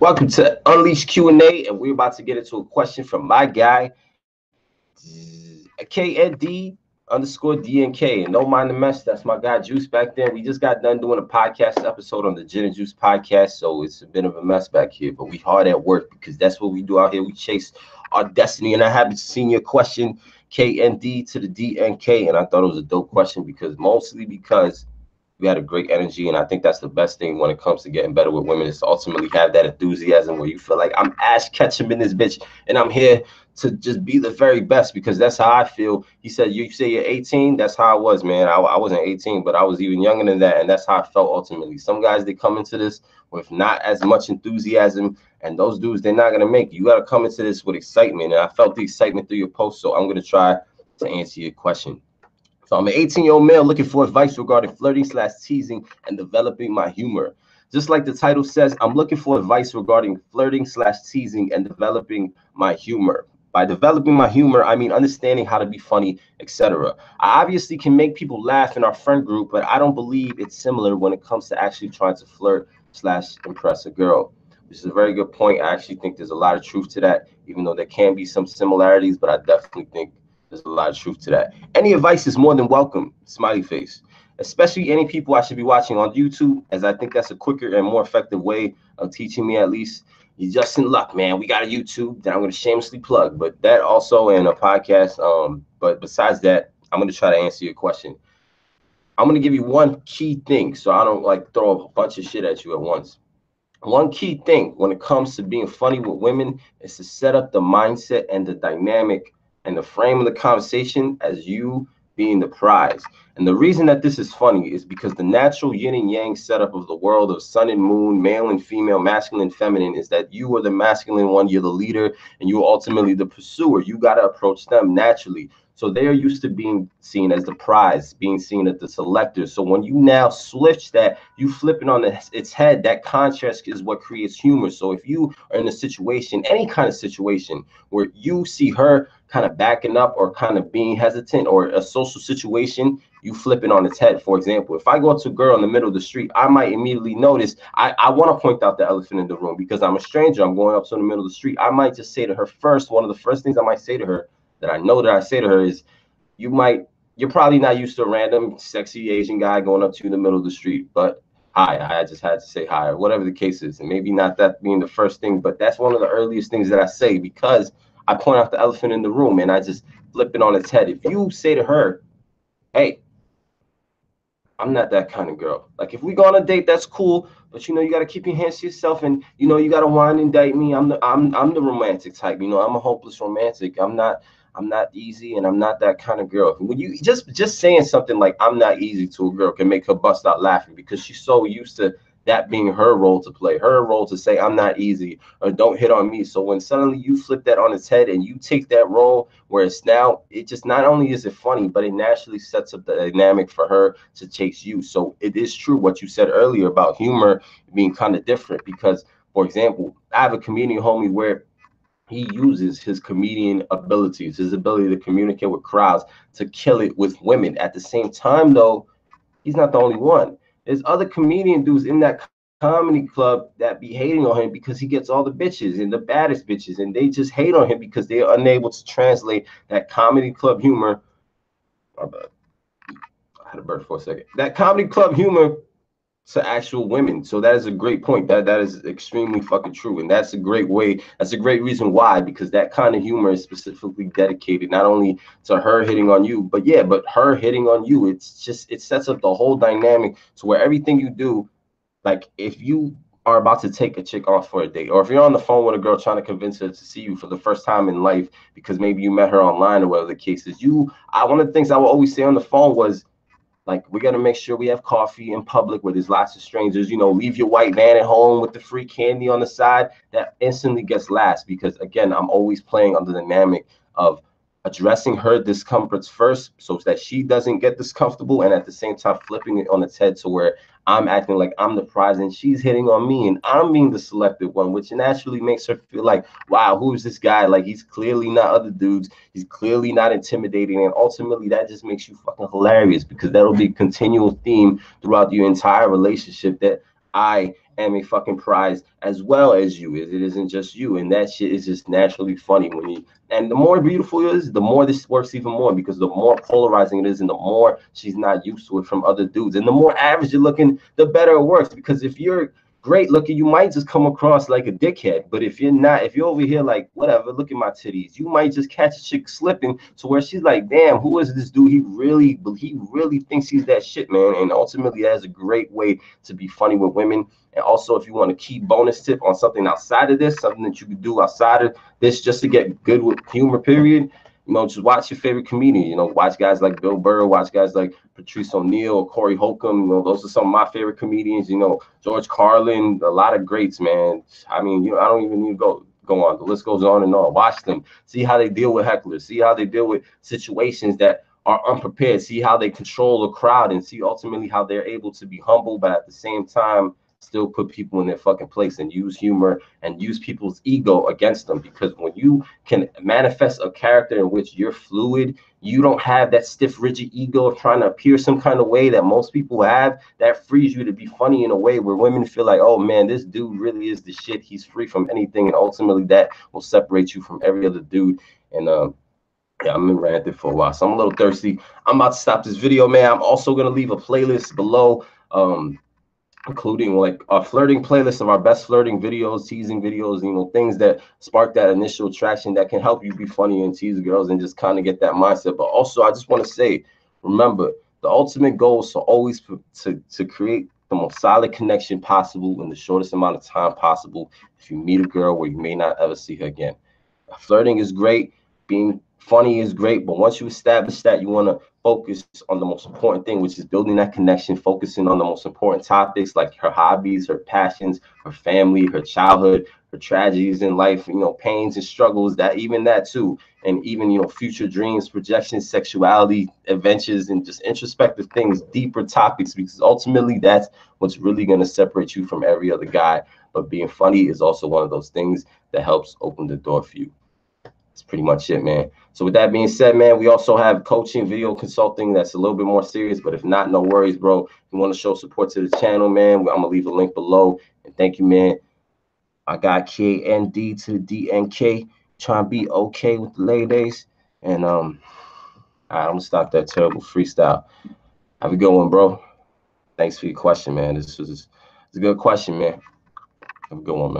Welcome to Unleash Q&A, and we're about to get into a question from my guy, KND_DNK. And don't mind the mess, that's my guy Juice back there. We just got done doing a podcast episode on the Jin Juice podcast, so it's a bit of a mess back here, but we hard at work because that's what we do out here. We chase our destiny, and I happen to see your question, KND to the DNK, and I thought it was a dope question mostly because we had a great energy, and I think that's the best thing when it comes to getting better with women is to ultimately have that enthusiasm where you feel like I'm Ash Ketchum in this bitch, and I'm here to just be the very best because that's how I feel. He said, "You say you're 18." That's how I was, man. I wasn't 18, but I was even younger than that, and that's how I felt ultimately. Some guys, they come into this with not as much enthusiasm, and those dudes, they're not gonna make it. You gotta come into this with excitement, and I felt the excitement through your post, so I'm gonna try to answer your question. So I'm an 18-year-old male looking for advice regarding flirting/teasing and developing my humor. Just like the title says, I'm looking for advice regarding flirting/teasing and developing my humor. By developing my humor, I mean understanding how to be funny, etc. I obviously can make people laugh in our friend group, but I don't believe it's similar when it comes to actually trying to flirt/impress a girl. Which is a very good point. I actually think there's a lot of truth to that, even though there can be some similarities, but I definitely think there's a lot of truth to that. Any advice is more than welcome, smiley face. Especially any people I should be watching on YouTube, as I think that's a quicker and more effective way of teaching me at least. You're just in luck, man. We got a YouTube that I'm going to shamelessly plug, but that also in a podcast. But besides that, I'm going to try to answer your question. I'm going to give you one key thing so I don't like throw a bunch of shit at you at once. One key thing when it comes to being funny with women is to set up the mindset and the dynamic and the frame of the conversation as you being the prize. And the reason that this is funny is because the natural yin and yang setup of the world of sun and moon, male and female, masculine and feminine, is that you are the masculine one, you're the leader, and you're ultimately the pursuer. You got to approach them naturally. So they are used to being seen as the prize, being seen as the selector. So when you now switch that, you flip it on its head. That contrast is what creates humor. So if you are in a situation, any kind of situation, where you see her kind of backing up or kind of being hesitant, or a social situation, you flip it on its head. For example, if I go up to a girl in the middle of the street, I might immediately notice, I want to point out the elephant in the room because I'm a stranger. I'm going up to the middle of the street. I might just say to her first, one of the first things I might say to her that I know that I say to her is, you're probably not used to a random sexy Asian guy going up to you in the middle of the street, but hi, I just had to say hi, or whatever the case is. And maybe not that being the first thing, but that's one of the earliest things that I say because I point out the elephant in the room and I just flip it on its head. If you say to her, hey, I'm not that kind of girl. Like if we go on a date, that's cool, but you got to keep your hands to yourself, and you got to wine and date me. I'm the romantic type. I'm a hopeless romantic. I'm not easy, and I'm not that kind of girl. When you just saying something like I'm not easy to a girl can make her bust out laughing because she's so used to that being her role to play, her role to say I'm not easy or don't hit on me. So when suddenly you flip that on its head and you take that role where it's now, it just not only is it funny, but it naturally sets up the dynamic for her to chase you. So it is true what you said earlier about humor being kind of different because, for example, I have a comedian homie where he uses his comedian abilities, his ability to communicate with crowds to kill it with women. At the same time, though, he's not the only one. There's other comedian dudes in that comedy club that be hating on him because he gets all the bitches and the baddest bitches, and they just hate on him because they're unable to translate that comedy club humor. I had a burp for a second. That comedy club humor to actual women. So that is a great point. That is extremely fucking true. And that's a great way. That's a great reason why, because that kind of humor is specifically dedicated not only to her hitting on you, but her hitting on you. It sets up the whole dynamic to where everything you do, like if you are about to take a chick off for a date, or if you're on the phone with a girl trying to convince her to see you for the first time in life because maybe you met her online or whatever the case is, one of the things I would always say on the phone was, like, we got to make sure we have coffee in public where there's lots of strangers. Leave your white van at home with the free candy on the side. That instantly gets laughs because, again, I'm always playing on the dynamic of addressing her discomforts first so that she doesn't get discomfortable, and at the same time flipping it on its head to where I'm acting like I'm the prize and she's hitting on me and I'm being the selected one, which naturally makes her feel like, wow, who is this guy? Like, he's clearly not other dudes. He's clearly not intimidating. And ultimately, that just makes you fucking hilarious because that'll be a continual theme throughout your entire relationship that I am a fucking prize as well as you. It isn't just you, and that shit is just naturally funny when you. And the more beautiful it is, the more this works even more because the more polarizing it is, and the more she's not used to it from other dudes, and the more average you're looking, the better it works. Because if you're great looking, you might just come across like a dickhead. But if you're not, if you're over here like whatever, look at my titties, you might just catch a chick slipping to where she's like, damn, who is this dude? He really thinks he's that shit, man. And ultimately, that's a great way to be funny with women. And also, if you want a key bonus tip on something outside of this, something that you could do outside of this just to get good with humor, period, just watch your favorite comedian. Watch guys like Bill Burr, watch guys like Patrice O'Neal, Corey Holcomb. Those are some of my favorite comedians. George Carlin, a lot of greats, man. I mean, I don't even need to go on. The list goes on and on. Watch them. See how they deal with hecklers. See how they deal with situations that are unprepared. See how they control a crowd and see ultimately how they're able to be humble, but at the same time, still put people in their fucking place and use humor and use people's ego against them. Because when you can manifest a character in which you're fluid, you don't have that stiff, rigid ego of trying to appear some kind of way that most people have. That frees you to be funny in a way where women feel like, oh man, this dude really is the shit. He's free from anything. And ultimately that will separate you from every other dude. And yeah, I've been ranting for a while, so I'm a little thirsty. I'm about to stop this video, man. I'm also gonna leave a playlist below, including like a flirting playlist of our best flirting videos, teasing videos, things that spark that initial attraction that can help you be funny and tease girls and just kind of get that mindset. But also, I just want to say, remember, the ultimate goal is to always to create the most solid connection possible in the shortest amount of time possible. If you meet a girl where you may not ever see her again, flirting is great, being funny is great, but once you establish that, you want to focus on the most important thing, which is building that connection, focusing on the most important topics like her hobbies, her passions, her family, her childhood, her tragedies in life, pains and struggles, that too. And even, future dreams, projections, sexuality, adventures, and just introspective things, deeper topics, because ultimately that's what's really going to separate you from every other guy. But being funny is also one of those things that helps open the door for you. That's pretty much it, man. So with that being said, man, we also have coaching, video consulting that's a little bit more serious, but if not, no worries, bro. If you want to show support to the channel, man, I'm going to leave a link below. And thank you, man. I got KND to the DNK, trying to be okay with the ladies. And I'm going to stop that terrible freestyle. Have a good one, bro. Thanks for your question, man. This is a good question, man. Have a good one, man.